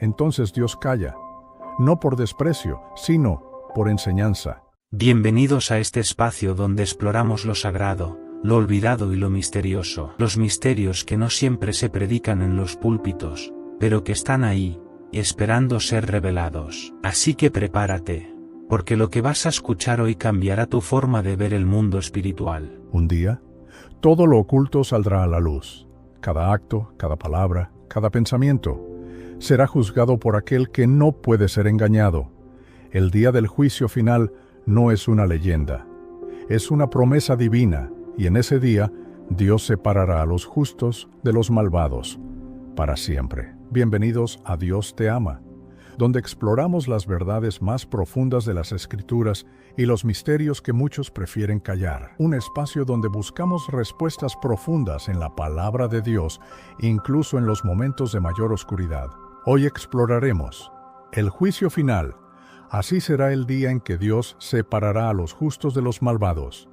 entonces Dios calla, no por desprecio, sino por enseñanza. Bienvenidos a este espacio donde exploramos lo sagrado, lo olvidado y lo misterioso. Los misterios que no siempre se predican en los púlpitos, pero que están ahí, esperando ser revelados. Así que prepárate, porque lo que vas a escuchar hoy cambiará tu forma de ver el mundo espiritual. Un día, todo lo oculto saldrá a la luz. Cada acto, cada palabra, cada pensamiento será juzgado por aquel que no puede ser engañado. El día del juicio final no es una leyenda, es una promesa divina, y en ese día Dios separará a los justos de los malvados para siempre. Bienvenidos a Dios te ama, donde exploramos las verdades más profundas de las Escrituras y los misterios que muchos prefieren callar. Un espacio donde buscamos respuestas profundas en la palabra de Dios, incluso en los momentos de mayor oscuridad. Hoy exploraremos el juicio final. Así será el día en que Dios separará a los justos de los malvados.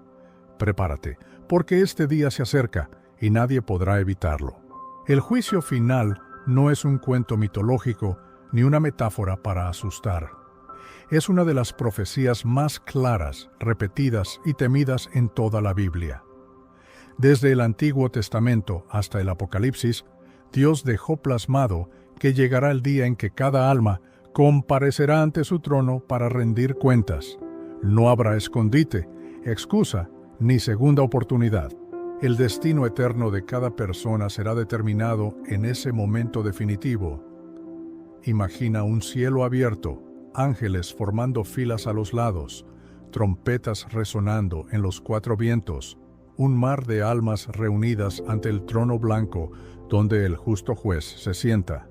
Prepárate, porque este día se acerca y nadie podrá evitarlo. El juicio final no es un cuento mitológico ni una metáfora para asustar. Es una de las profecías más claras, repetidas y temidas en toda la Biblia. Desde el Antiguo Testamento hasta el Apocalipsis, Dios dejó plasmado que llegará el día en que cada alma comparecerá ante su trono para rendir cuentas. No habrá escondite, excusa, ni segunda oportunidad. El destino eterno de cada persona será determinado en ese momento definitivo. Imagina un cielo abierto, ángeles formando filas a los lados, trompetas resonando en los cuatro vientos, un mar de almas reunidas ante el trono blanco donde el justo juez se sienta.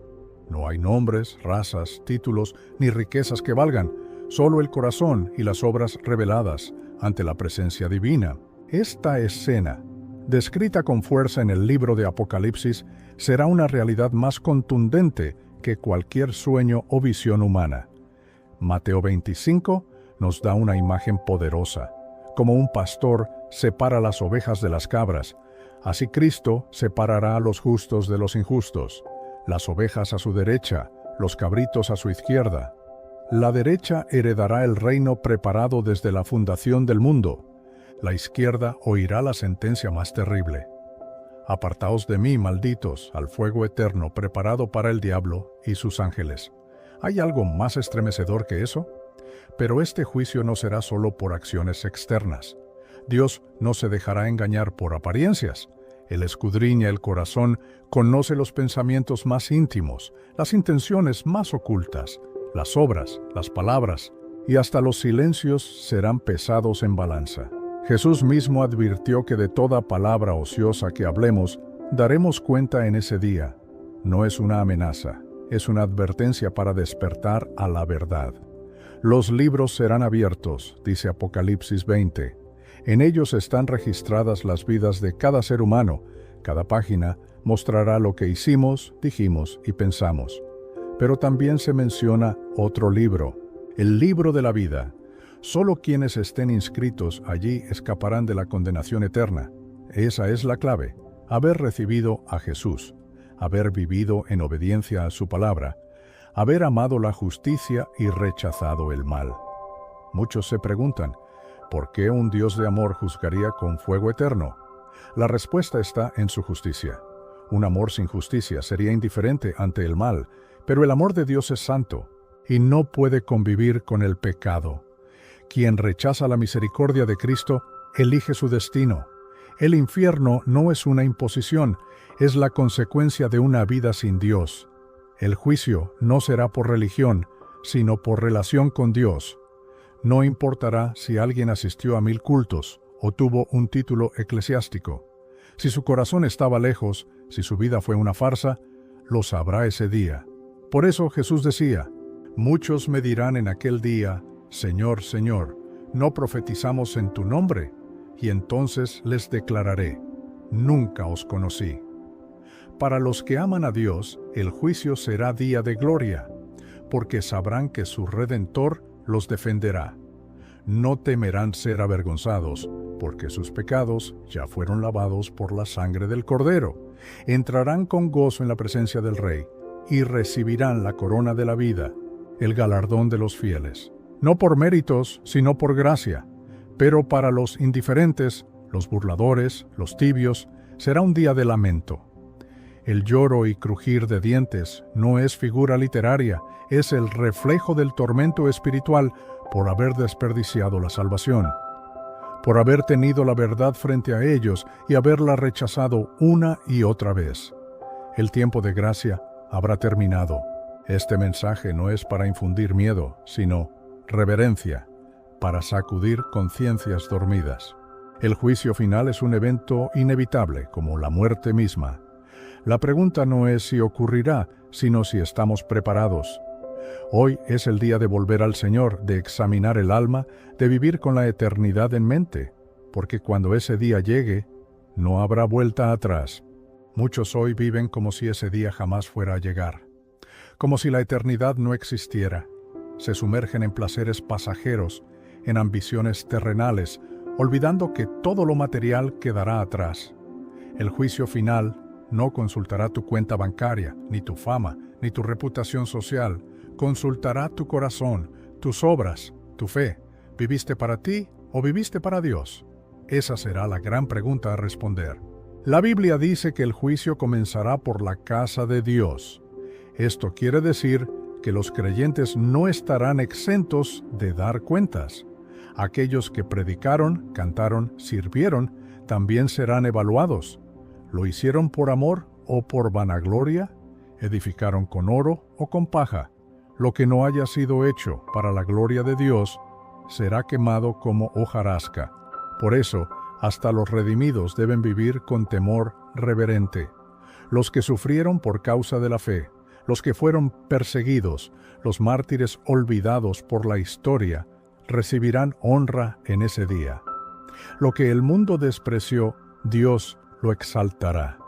No hay nombres, razas, títulos ni riquezas que valgan, solo el corazón y las obras reveladas ante la presencia divina. Esta escena, descrita con fuerza en el libro de Apocalipsis, será una realidad más contundente que cualquier sueño o visión humana. Mateo 25 nos da una imagen poderosa. Como un pastor separa las ovejas de las cabras, así Cristo separará a los justos de los injustos. Las ovejas a su derecha, los cabritos a su izquierda. La derecha heredará el reino preparado desde la fundación del mundo. La izquierda oirá la sentencia más terrible. Apartaos de mí, malditos, al fuego eterno preparado para el diablo y sus ángeles. ¿Hay algo más estremecedor que eso? Pero este juicio no será solo por acciones externas. Dios no se dejará engañar por apariencias. Él escudriña el corazón, conoce los pensamientos más íntimos, las intenciones más ocultas, las obras, las palabras, y hasta los silencios serán pesados en balanza. Jesús mismo advirtió que de toda palabra ociosa que hablemos, daremos cuenta en ese día. No es una amenaza, es una advertencia para despertar a la verdad. Los libros serán abiertos, dice Apocalipsis 20. En ellos están registradas las vidas de cada ser humano. Cada página mostrará lo que hicimos, dijimos y pensamos. Pero también se menciona otro libro, el libro de la vida. Solo quienes estén inscritos allí escaparán de la condenación eterna. Esa es la clave, haber recibido a Jesús, haber vivido en obediencia a su palabra, haber amado la justicia y rechazado el mal. Muchos se preguntan, ¿por qué un Dios de amor juzgaría con fuego eterno? La respuesta está en su justicia. Un amor sin justicia sería indiferente ante el mal, pero el amor de Dios es santo y no puede convivir con el pecado. Quien rechaza la misericordia de Cristo, elige su destino. El infierno no es una imposición, es la consecuencia de una vida sin Dios. El juicio no será por religión, sino por relación con Dios. No importará si alguien asistió a 1000 cultos o tuvo un título eclesiástico. Si su corazón estaba lejos, si su vida fue una farsa, lo sabrá ese día. Por eso Jesús decía, muchos me dirán en aquel día, Señor, Señor, ¿no profetizamos en tu nombre? Y entonces les declararé, nunca os conocí. Para los que aman a Dios, el juicio será día de gloria, porque sabrán que su Redentor los defenderá. No temerán ser avergonzados, porque sus pecados ya fueron lavados por la sangre del Cordero. Entrarán con gozo en la presencia del Rey. y recibirán la corona de la vida, el galardón de los fieles. No por méritos, sino por gracia. Pero para los indiferentes, los burladores, los tibios, será un día de lamento. El lloro y crujir de dientes no es figura literaria, es el reflejo del tormento espiritual por haber desperdiciado la salvación, por haber tenido la verdad frente a ellos y haberla rechazado una y otra vez. El tiempo de gracia habrá terminado. Este mensaje no es para infundir miedo, sino reverencia, para sacudir conciencias dormidas. El juicio final es un evento inevitable, como la muerte misma. La pregunta no es si ocurrirá, sino si estamos preparados. Hoy es el día de volver al Señor, de examinar el alma, de vivir con la eternidad en mente, porque cuando ese día llegue, no habrá vuelta atrás. Muchos hoy viven como si ese día jamás fuera a llegar, como si la eternidad no existiera. Se sumergen en placeres pasajeros, en ambiciones terrenales, olvidando que todo lo material quedará atrás. El juicio final no consultará tu cuenta bancaria, ni tu fama, ni tu reputación social. Consultará tu corazón, tus obras, tu fe. ¿Viviste para ti o viviste para Dios? Esa será la gran pregunta a responder. La Biblia dice que el juicio comenzará por la casa de Dios. Esto quiere decir que los creyentes no estarán exentos de dar cuentas. Aquellos que predicaron, cantaron, sirvieron, también serán evaluados. ¿Lo hicieron por amor o por vanagloria? ¿Edificaron con oro o con paja? Lo que no haya sido hecho para la gloria de Dios será quemado como hojarasca. Por eso, hasta los redimidos deben vivir con temor reverente. Los que sufrieron por causa de la fe, los que fueron perseguidos, los mártires olvidados por la historia, recibirán honra en ese día. Lo que el mundo despreció, Dios lo exaltará,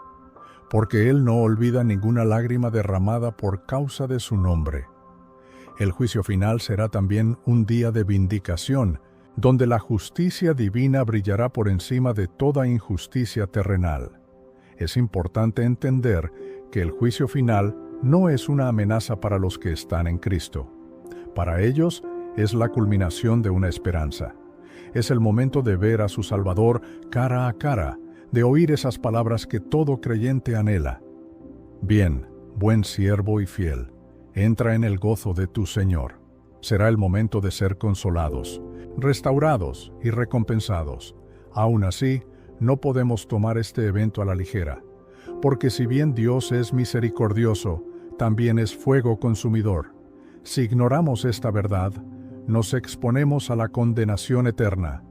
porque Él no olvida ninguna lágrima derramada por causa de su nombre. El juicio final será también un día de vindicación, donde la justicia divina brillará por encima de toda injusticia terrenal. Es importante entender que el juicio final no es una amenaza para los que están en Cristo. Para ellos es la culminación de una esperanza. Es el momento de ver a su Salvador cara a cara, de oír esas palabras que todo creyente anhela. Bien, buen siervo y fiel, entra en el gozo de tu Señor. Será el momento de ser consolados, restaurados y recompensados. Aún así, no podemos tomar este evento a la ligera, porque si bien Dios es misericordioso, también es fuego consumidor. Si ignoramos esta verdad, nos exponemos a la condenación eterna.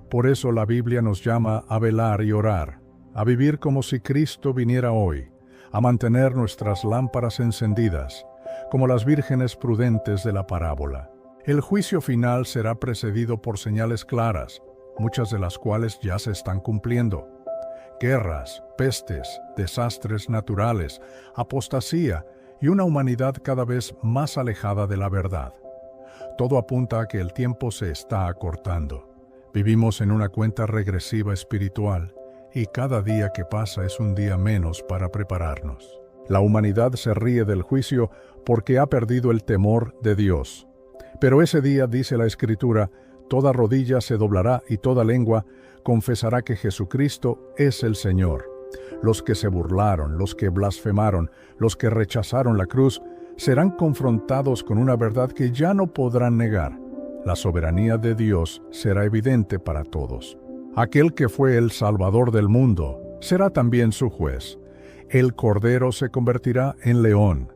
Por eso la Biblia nos llama a velar y orar, a vivir como si Cristo viniera hoy, a mantener nuestras lámparas encendidas, como las vírgenes prudentes de la parábola. El juicio final será precedido por señales claras, muchas de las cuales ya se están cumpliendo. Guerras, pestes, desastres naturales, apostasía y una humanidad cada vez más alejada de la verdad. Todo apunta a que el tiempo se está acortando. Vivimos en una cuenta regresiva espiritual y cada día que pasa es un día menos para prepararnos. La humanidad se ríe del juicio porque ha perdido el temor de Dios. Pero ese día, dice la Escritura, toda rodilla se doblará y toda lengua confesará que Jesucristo es el Señor. Los que se burlaron, los que blasfemaron, los que rechazaron la cruz, serán confrontados con una verdad que ya no podrán negar. La soberanía de Dios será evidente para todos. Aquel que fue el Salvador del mundo será también su juez. El Cordero se convertirá en león.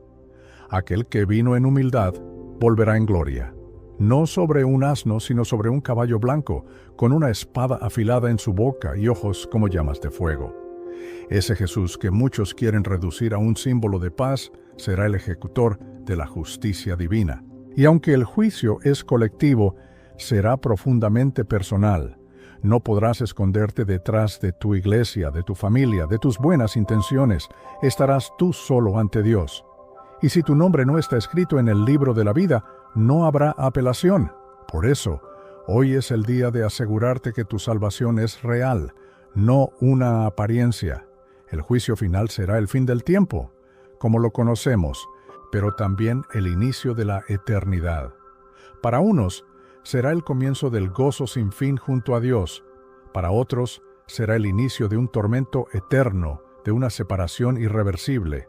Aquel que vino en humildad volverá en gloria. No sobre un asno, sino sobre un caballo blanco, con una espada afilada en su boca y ojos como llamas de fuego. Ese Jesús que muchos quieren reducir a un símbolo de paz, será el ejecutor de la justicia divina. Y aunque el juicio es colectivo, será profundamente personal. No podrás esconderte detrás de tu iglesia, de tu familia, de tus buenas intenciones. Estarás tú solo ante Dios. Y si tu nombre no está escrito en el libro de la vida, no habrá apelación. Por eso, hoy es el día de asegurarte que tu salvación es real, no una apariencia. El juicio final será el fin del tiempo. como lo conocemos, pero también el inicio de la eternidad. Para unos, será el comienzo del gozo sin fin junto a Dios. Para otros, será el inicio de un tormento eterno, de una separación irreversible.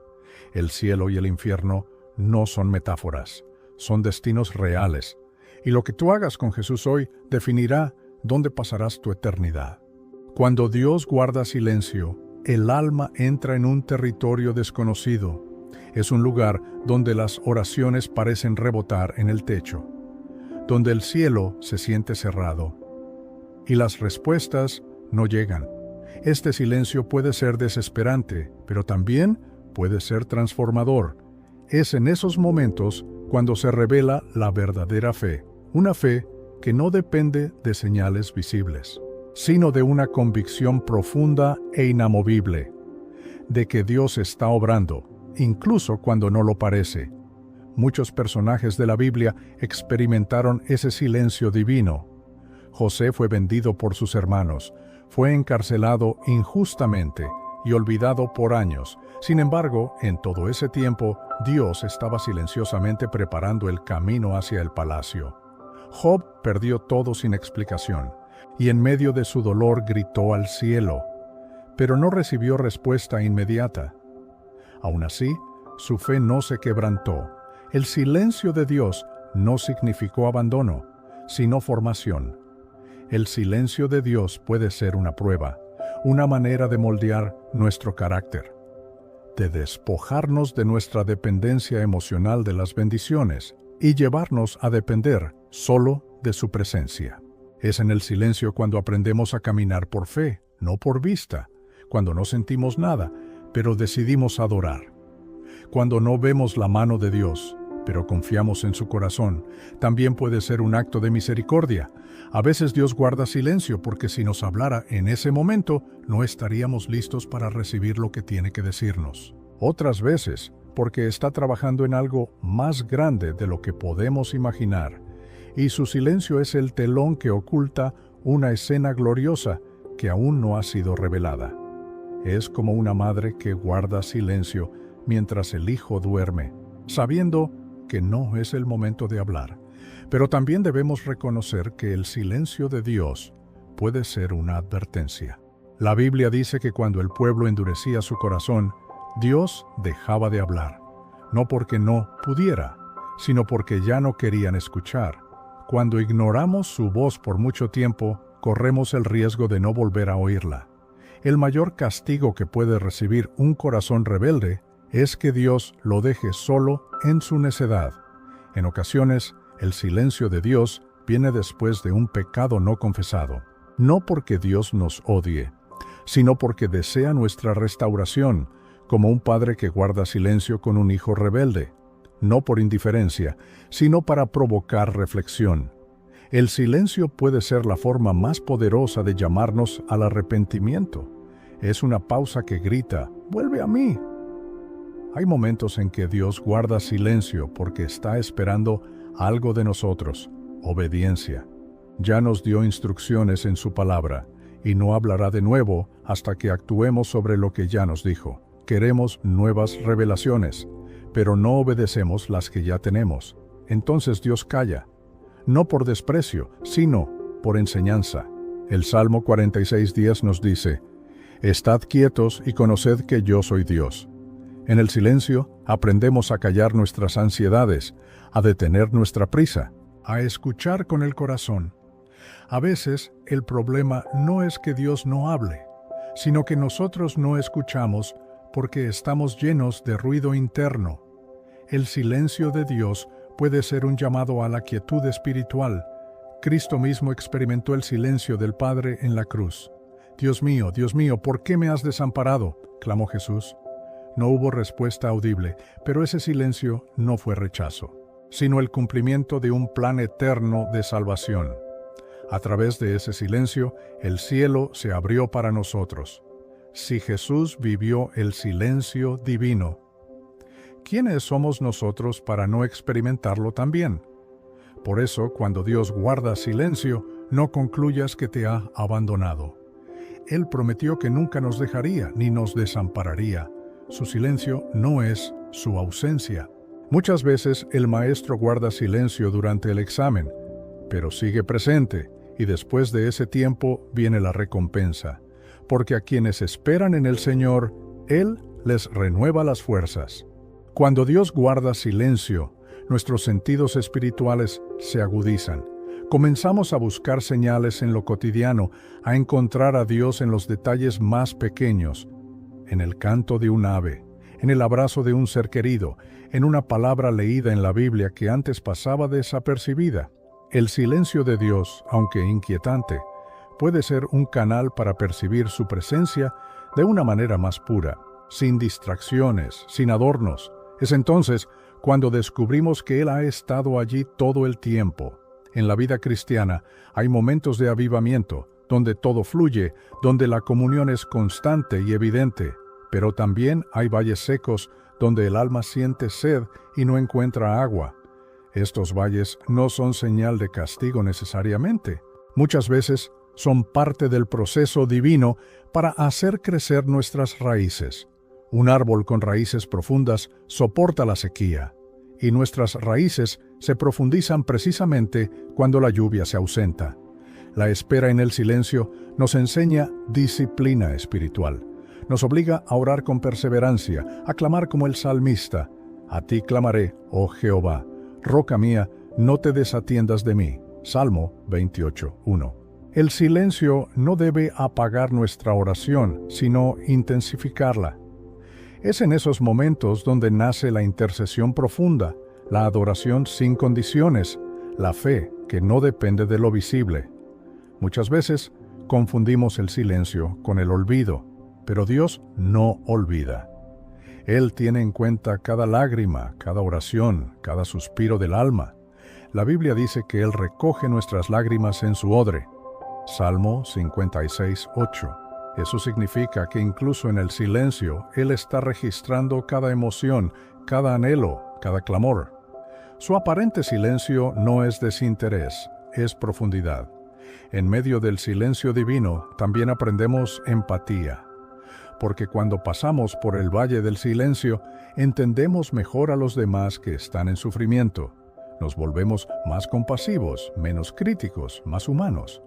El cielo y el infierno no son metáforas, son destinos reales. Y lo que tú hagas con Jesús hoy definirá dónde pasarás tu eternidad. Cuando Dios guarda silencio, el alma entra en un territorio desconocido. Es un lugar donde las oraciones parecen rebotar en el techo, donde el cielo se siente cerrado y las respuestas no llegan. Este silencio puede ser desesperante, pero también puede ser transformador. Es en esos momentos cuando se revela la verdadera fe, una fe que no depende de señales visibles, sino de una convicción profunda e inamovible, de que Dios está obrando, incluso cuando no lo parece. Muchos personajes de la Biblia experimentaron ese silencio divino. José fue vendido por sus hermanos, fue encarcelado injustamente y olvidado por años. Sin embargo, en todo ese tiempo, Dios estaba silenciosamente preparando el camino hacia el palacio. Job perdió todo sin explicación, y en medio de su dolor gritó al cielo, pero no recibió respuesta inmediata. Aún así, su fe no se quebrantó. El silencio de Dios no significó abandono, sino formación. El silencio de Dios puede ser una prueba, una manera de moldear nuestro carácter, de despojarnos de nuestra dependencia emocional de las bendiciones y llevarnos a depender solo de su presencia. Es en el silencio cuando aprendemos a caminar por fe, no por vista, cuando no sentimos nada, pero decidimos adorar. Cuando no vemos la mano de Dios, pero confiamos en su corazón, también puede ser un acto de misericordia. A veces Dios guarda silencio porque si nos hablara en ese momento, no estaríamos listos para recibir lo que tiene que decirnos. Otras veces, porque está trabajando en algo más grande de lo que podemos imaginar, y su silencio es el telón que oculta una escena gloriosa que aún no ha sido revelada. Es como una madre que guarda silencio mientras el hijo duerme, sabiendo que no es el momento de hablar. Pero también debemos reconocer que el silencio de Dios puede ser una advertencia. La Biblia dice que cuando el pueblo endurecía su corazón, Dios dejaba de hablar, no porque no pudiera, sino porque ya no querían escuchar. Cuando ignoramos su voz por mucho tiempo, corremos el riesgo de no volver a oírla. El mayor castigo que puede recibir un corazón rebelde es que Dios lo deje solo en su necedad. En ocasiones, el silencio de Dios viene después de un pecado no confesado, no porque Dios nos odie, sino porque desea nuestra restauración, como un padre que guarda silencio con un hijo rebelde, no por indiferencia, sino para provocar reflexión. El silencio puede ser la forma más poderosa de llamarnos al arrepentimiento. Es una pausa que grita, «¡Vuelve a mí!». Hay momentos en que Dios guarda silencio porque está esperando algo de nosotros, obediencia. Ya nos dio instrucciones en su palabra, y no hablará de nuevo hasta que actuemos sobre lo que ya nos dijo. Queremos nuevas revelaciones, pero no obedecemos las que ya tenemos. Entonces Dios calla, no por desprecio, sino por enseñanza. El Salmo 46:10 nos dice, «Estad quietos y conoced que yo soy Dios». En el silencio aprendemos a callar nuestras ansiedades, a detener nuestra prisa, a escuchar con el corazón. A veces el problema no es que Dios no hable, sino que nosotros no escuchamos porque estamos llenos de ruido interno. El silencio de Dios puede ser un llamado a la quietud espiritual. Cristo mismo experimentó el silencio del Padre en la cruz. Dios mío, ¿por qué me has desamparado?», clamó Jesús. No hubo respuesta audible, pero ese silencio no fue rechazo, sino el cumplimiento de un plan eterno de salvación. A través de ese silencio, el cielo se abrió para nosotros. Si Jesús vivió el silencio divino, ¿quiénes somos nosotros para no experimentarlo también? Por eso, cuando Dios guarda silencio, no concluyas que te ha abandonado. Él prometió que nunca nos dejaría ni nos desampararía. Su silencio no es su ausencia. Muchas veces el maestro guarda silencio durante el examen, pero sigue presente, y después de ese tiempo viene la recompensa, porque a quienes esperan en el Señor, Él les renueva las fuerzas. Cuando Dios guarda silencio, nuestros sentidos espirituales se agudizan. Comenzamos a buscar señales en lo cotidiano, a encontrar a Dios en los detalles más pequeños, en el canto de un ave, en el abrazo de un ser querido, en una palabra leída en la Biblia que antes pasaba desapercibida. El silencio de Dios, aunque inquietante, puede ser un canal para percibir su presencia de una manera más pura, sin distracciones, sin adornos. Es entonces cuando descubrimos que Él ha estado allí todo el tiempo. En la vida cristiana hay momentos de avivamiento, donde todo fluye, donde la comunión es constante y evidente, pero también hay valles secos donde el alma siente sed y no encuentra agua. Estos valles no son señal de castigo necesariamente. Muchas veces son parte del proceso divino para hacer crecer nuestras raíces. Un árbol con raíces profundas soporta la sequía, y nuestras raíces se profundizan precisamente cuando la lluvia se ausenta. La espera en el silencio nos enseña disciplina espiritual. Nos obliga a orar con perseverancia, a clamar como el salmista. A ti clamaré, oh Jehová, roca mía, no te desatiendas de mí. Salmo 28:1. El silencio no debe apagar nuestra oración, sino intensificarla. Es en esos momentos donde nace la intercesión profunda, la adoración sin condiciones, la fe que no depende de lo visible. Muchas veces confundimos el silencio con el olvido, pero Dios no olvida. Él tiene en cuenta cada lágrima, cada oración, cada suspiro del alma. La Biblia dice que Él recoge nuestras lágrimas en su odre. Salmo 56:8. Eso significa que incluso en el silencio, Él está registrando cada emoción, cada anhelo, cada clamor. Su aparente silencio no es desinterés, es profundidad. En medio del silencio divino también aprendemos empatía, porque cuando pasamos por el valle del silencio, entendemos mejor a los demás que están en sufrimiento. Nos volvemos más compasivos, menos críticos, más humanos.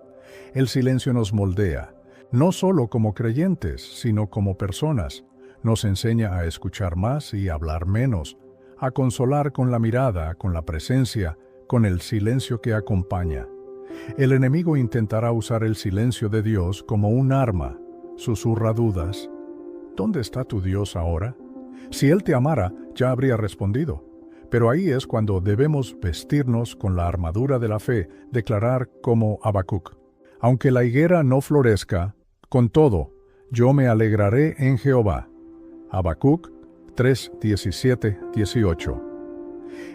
El silencio nos moldea, no solo como creyentes, sino como personas. Nos enseña a escuchar más y hablar menos, a consolar con la mirada, con la presencia, con el silencio que acompaña. El enemigo intentará usar el silencio de Dios como un arma. Susurra dudas. ¿Dónde está tu Dios ahora? Si Él te amara, ya habría respondido. Pero ahí es cuando debemos vestirnos con la armadura de la fe, declarar como Habacuc: aunque la higuera no florezca, con todo, yo me alegraré en Jehová. Habacuc 3:17-18.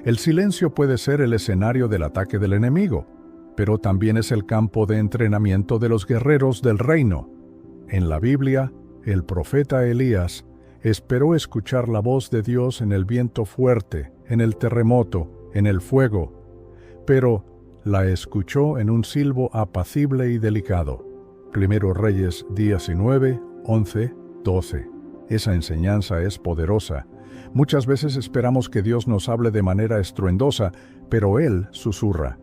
El silencio puede ser el escenario del ataque del enemigo, pero también es el campo de entrenamiento de los guerreros del reino. En la Biblia, el profeta Elías esperó escuchar la voz de Dios en el viento fuerte, en el terremoto, en el fuego, pero la escuchó en un silbo apacible y delicado. Primero Reyes 19, 11, 12. Esa enseñanza es poderosa. Muchas veces esperamos que Dios nos hable de manera estruendosa, pero Él susurra.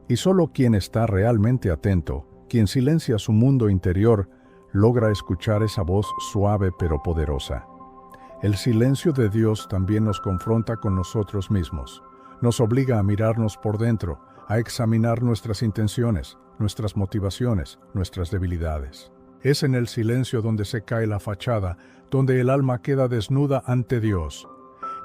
Y solo quien está realmente atento, quien silencia su mundo interior, logra escuchar esa voz suave pero poderosa. El silencio de Dios también nos confronta con nosotros mismos. Nos obliga a mirarnos por dentro, a examinar nuestras intenciones, nuestras motivaciones, nuestras debilidades. Es en el silencio donde se cae la fachada, donde el alma queda desnuda ante Dios.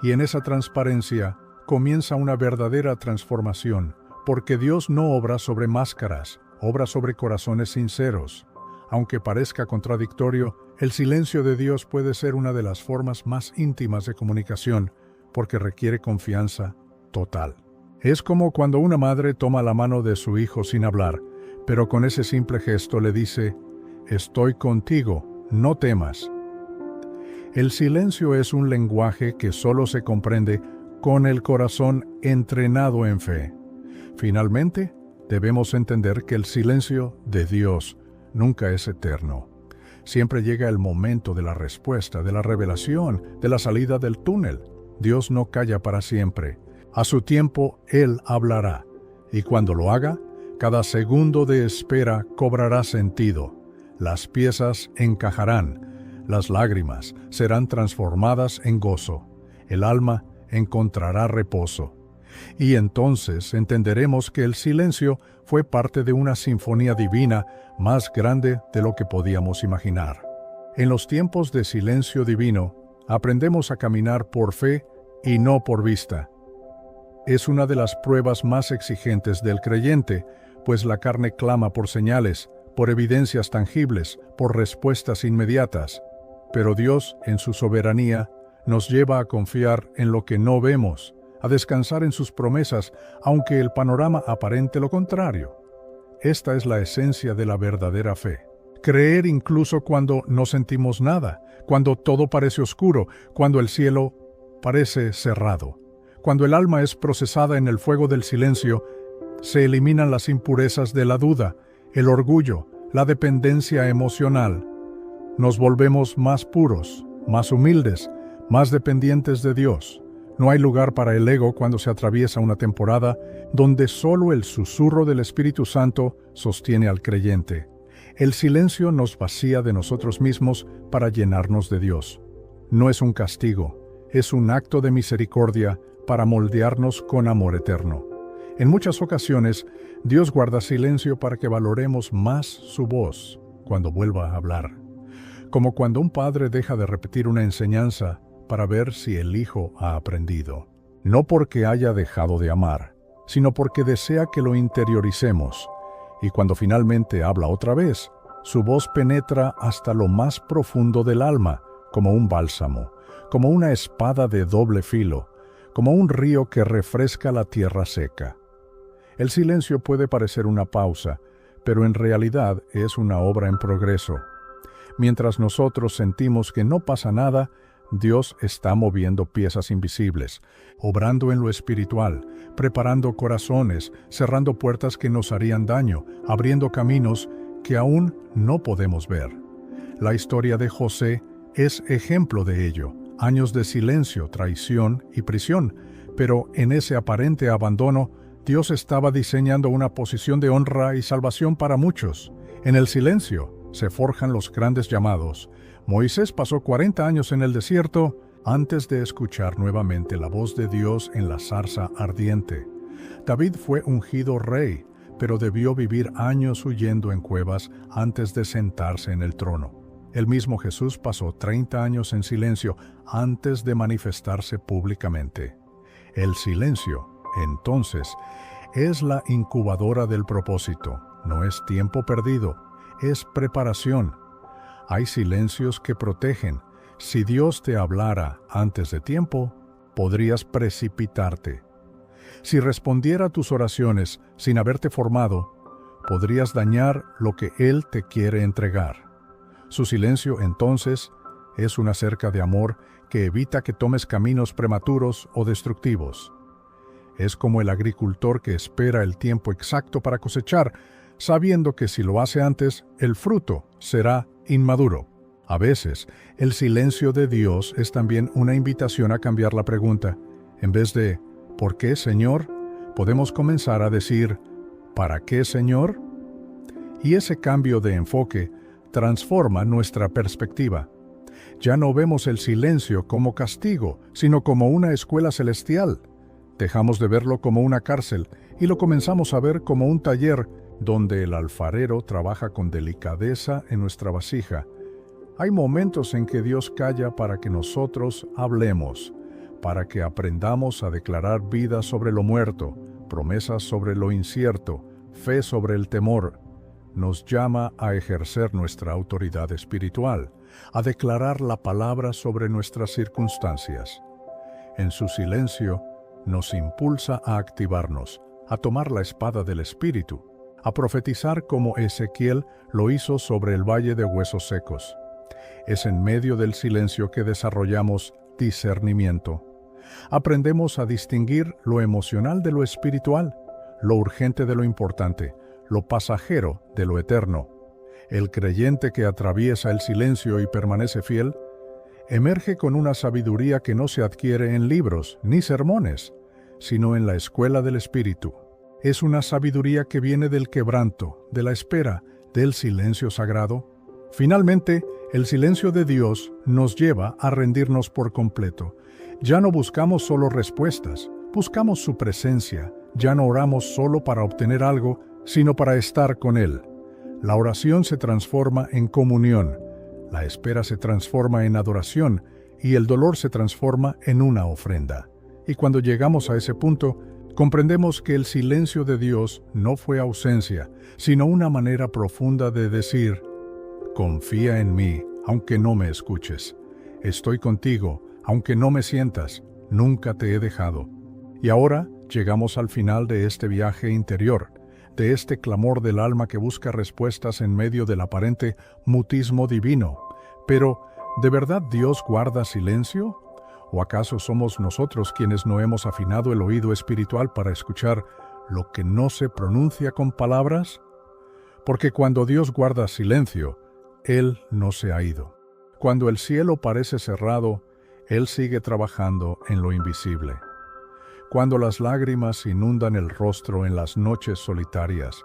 Y en esa transparencia comienza una verdadera transformación, porque Dios no obra sobre máscaras, obra sobre corazones sinceros. Aunque parezca contradictorio, el silencio de Dios puede ser una de las formas más íntimas de comunicación, porque requiere confianza total. Es como cuando una madre toma la mano de su hijo sin hablar, pero con ese simple gesto le dice: «Estoy contigo, no temas». El silencio es un lenguaje que solo se comprende con el corazón entrenado en fe. Finalmente, debemos entender que el silencio de Dios nunca es eterno. Siempre llega el momento de la respuesta, de la revelación, de la salida del túnel. Dios no calla para siempre. A su tiempo, Él hablará. Y cuando lo haga, cada segundo de espera cobrará sentido. Las piezas encajarán. Las lágrimas serán transformadas en gozo. El alma encontrará reposo. Y entonces entenderemos que el silencio fue parte de una sinfonía divina más grande de lo que podíamos imaginar. En los tiempos de silencio divino, aprendemos a caminar por fe y no por vista. Es una de las pruebas más exigentes del creyente, pues la carne clama por señales, por evidencias tangibles, por respuestas inmediatas. Pero Dios, en su soberanía, nos lleva a confiar en lo que no vemos, a descansar en sus promesas, aunque el panorama aparente lo contrario. Esta es la esencia de la verdadera fe. Creer incluso cuando no sentimos nada, cuando todo parece oscuro, cuando el cielo parece cerrado. Cuando el alma es procesada en el fuego del silencio, se eliminan las impurezas de la duda, el orgullo, la dependencia emocional. Nos volvemos más puros, más humildes, más dependientes de Dios. No hay lugar para el ego cuando se atraviesa una temporada donde solo el susurro del Espíritu Santo sostiene al creyente. El silencio nos vacía de nosotros mismos para llenarnos de Dios. No es un castigo, es un acto de misericordia para moldearnos con amor eterno. En muchas ocasiones, Dios guarda silencio para que valoremos más su voz cuando vuelva a hablar. Como cuando un padre deja de repetir una enseñanza para ver si el hijo ha aprendido. No porque haya dejado de amar, sino porque desea que lo interioricemos. Y cuando finalmente habla otra vez, su voz penetra hasta lo más profundo del alma, como un bálsamo, como una espada de doble filo, como un río que refresca la tierra seca. El silencio puede parecer una pausa, pero en realidad es una obra en progreso. Mientras nosotros sentimos que no pasa nada, Dios está moviendo piezas invisibles, obrando en lo espiritual, preparando corazones, cerrando puertas que nos harían daño, abriendo caminos que aún no podemos ver. La historia de José es ejemplo de ello. Años de silencio, traición y prisión, pero en ese aparente abandono, Dios estaba diseñando una posición de honra y salvación para muchos. En el silencio se forjan los grandes llamados. Moisés pasó 40 años en el desierto antes de escuchar nuevamente la voz de Dios en la zarza ardiente. David fue ungido rey, pero debió vivir años huyendo en cuevas antes de sentarse en el trono. El mismo Jesús pasó 30 años en silencio antes de manifestarse públicamente. El silencio, entonces, es la incubadora del propósito. No es tiempo perdido, es preparación. Hay silencios que protegen. Si Dios te hablara antes de tiempo, podrías precipitarte. Si respondiera a tus oraciones sin haberte formado, podrías dañar lo que Él te quiere entregar. Su silencio, entonces, es una cerca de amor que evita que tomes caminos prematuros o destructivos. Es como el agricultor que espera el tiempo exacto para cosechar, sabiendo que si lo hace antes, el fruto será inmaduro. A veces, el silencio de Dios es también una invitación a cambiar la pregunta. En vez de ¿por qué, Señor?, podemos comenzar a decir ¿para qué, Señor? Y ese cambio de enfoque transforma nuestra perspectiva. Ya no vemos el silencio como castigo, sino como una escuela celestial. Dejamos de verlo como una cárcel y lo comenzamos a ver como un taller donde el alfarero trabaja con delicadeza en nuestra vasija. Hay momentos en que Dios calla para que nosotros hablemos, para que aprendamos a declarar vida sobre lo muerto, promesas sobre lo incierto, fe sobre el temor. Nos llama a ejercer nuestra autoridad espiritual, a declarar la palabra sobre nuestras circunstancias. En su silencio, nos impulsa a activarnos, a tomar la espada del Espíritu, a profetizar como Ezequiel lo hizo sobre el valle de huesos secos. Es en medio del silencio que desarrollamos discernimiento. Aprendemos a distinguir lo emocional de lo espiritual, lo urgente de lo importante, lo pasajero de lo eterno. El creyente que atraviesa el silencio y permanece fiel, emerge con una sabiduría que no se adquiere en libros ni sermones, sino en la escuela del Espíritu. Es una sabiduría que viene del quebranto, de la espera, del silencio sagrado. Finalmente, el silencio de Dios nos lleva a rendirnos por completo. Ya no buscamos solo respuestas, buscamos su presencia. Ya no oramos solo para obtener algo, sino para estar con Él. La oración se transforma en comunión, la espera se transforma en adoración y el dolor se transforma en una ofrenda. Y cuando llegamos a ese punto, comprendemos que el silencio de Dios no fue ausencia, sino una manera profunda de decir: confía en mí, aunque no me escuches. Estoy contigo, aunque no me sientas, nunca te he dejado. Y ahora llegamos al final de este viaje interior, de este clamor del alma que busca respuestas en medio del aparente mutismo divino. Pero, ¿de verdad Dios guarda silencio? ¿O acaso somos nosotros quienes no hemos afinado el oído espiritual para escuchar lo que no se pronuncia con palabras? Porque cuando Dios guarda silencio, Él no se ha ido. Cuando el cielo parece cerrado, Él sigue trabajando en lo invisible. Cuando las lágrimas inundan el rostro en las noches solitarias,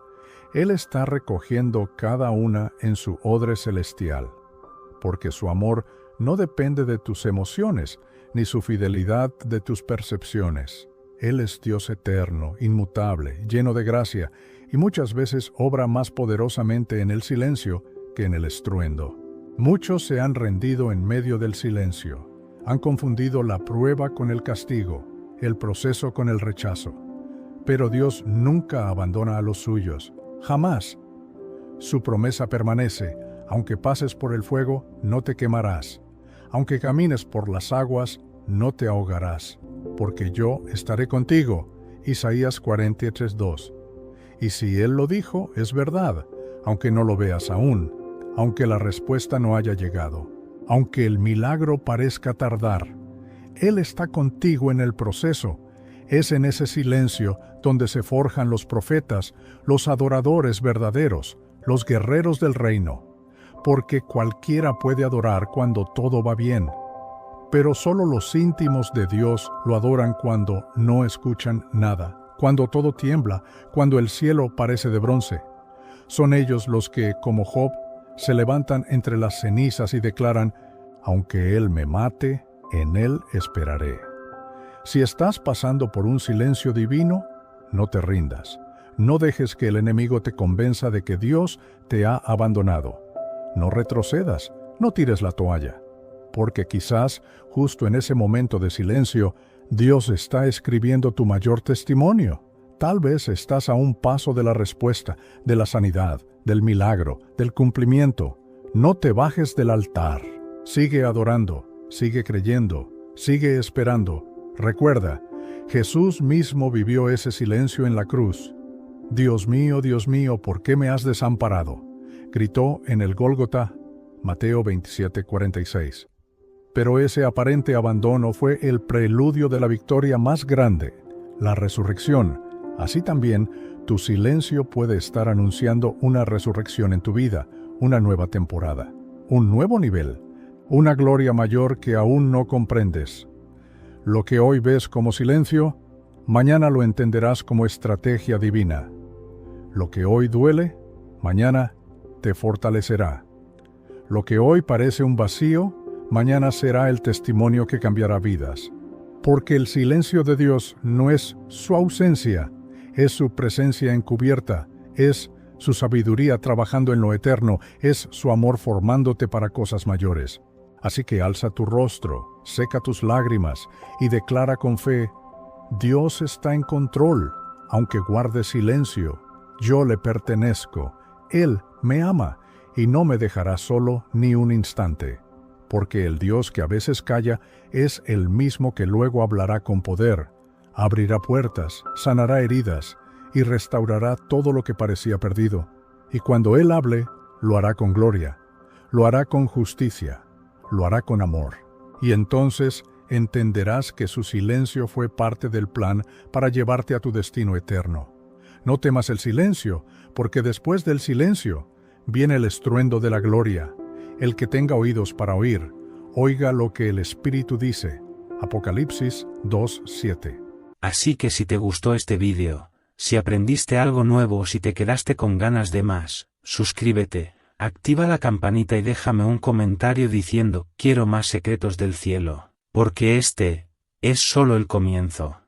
Él está recogiendo cada una en su odre celestial, porque su amor no depende de tus emociones, ni su fidelidad de tus percepciones. Él es Dios eterno, inmutable, lleno de gracia, y muchas veces obra más poderosamente en el silencio que en el estruendo. Muchos se han rendido en medio del silencio, han confundido la prueba con el castigo, el proceso con el rechazo. Pero Dios nunca abandona a los suyos, jamás. Su promesa permanece: aunque pases por el fuego, no te quemarás. Aunque camines por las aguas, no te ahogarás, porque yo estaré contigo. Isaías 43:2. Y si Él lo dijo, es verdad, aunque no lo veas aún, aunque la respuesta no haya llegado, aunque el milagro parezca tardar. Él está contigo en el proceso. Es en ese silencio donde se forjan los profetas, los adoradores verdaderos, los guerreros del reino. Porque cualquiera puede adorar cuando todo va bien, pero solo los íntimos de Dios lo adoran cuando no escuchan nada, cuando todo tiembla, cuando el cielo parece de bronce. Son ellos los que, como Job, se levantan entre las cenizas y declaran: aunque Él me mate, en Él esperaré. Si estás pasando por un silencio divino, no te rindas. No dejes que el enemigo te convenza de que Dios te ha abandonado. No retrocedas, no tires la toalla, porque quizás, justo en ese momento de silencio, Dios está escribiendo tu mayor testimonio. Tal vez estás a un paso de la respuesta, de la sanidad, del milagro, del cumplimiento. No te bajes del altar. Sigue adorando. Sigue creyendo, sigue esperando. Recuerda, Jesús mismo vivió ese silencio en la cruz. Dios mío, ¿por qué me has desamparado?, gritó en el Gólgota, Mateo 27:46. Pero ese aparente abandono fue el preludio de la victoria más grande, la resurrección. Así también, tu silencio puede estar anunciando una resurrección en tu vida, una nueva temporada, un nuevo nivel, una gloria mayor que aún no comprendes. Lo que hoy ves como silencio, mañana lo entenderás como estrategia divina. Lo que hoy duele, mañana te fortalecerá. Lo que hoy parece un vacío, mañana será el testimonio que cambiará vidas. Porque el silencio de Dios no es su ausencia, es su presencia encubierta, es su sabiduría trabajando en lo eterno, es su amor formándote para cosas mayores. Así que alza tu rostro, seca tus lágrimas y declara con fe: Dios está en control, aunque guarde silencio. Yo le pertenezco, Él me ama y no me dejará solo ni un instante. Porque el Dios que a veces calla es el mismo que luego hablará con poder, abrirá puertas, sanará heridas y restaurará todo lo que parecía perdido. Y cuando Él hable, lo hará con gloria, lo hará con justicia, lo hará con amor. Y entonces entenderás que su silencio fue parte del plan para llevarte a tu destino eterno. No temas el silencio, porque después del silencio Viene el estruendo de la gloria. El que tenga oídos para oír, oiga lo que el Espíritu dice. Apocalipsis 2:7. Así que si te gustó este vídeo, si aprendiste algo nuevo o si te quedaste con ganas de más, suscríbete, activa la campanita y déjame un comentario diciendo, quiero más secretos del cielo, porque este es solo el comienzo.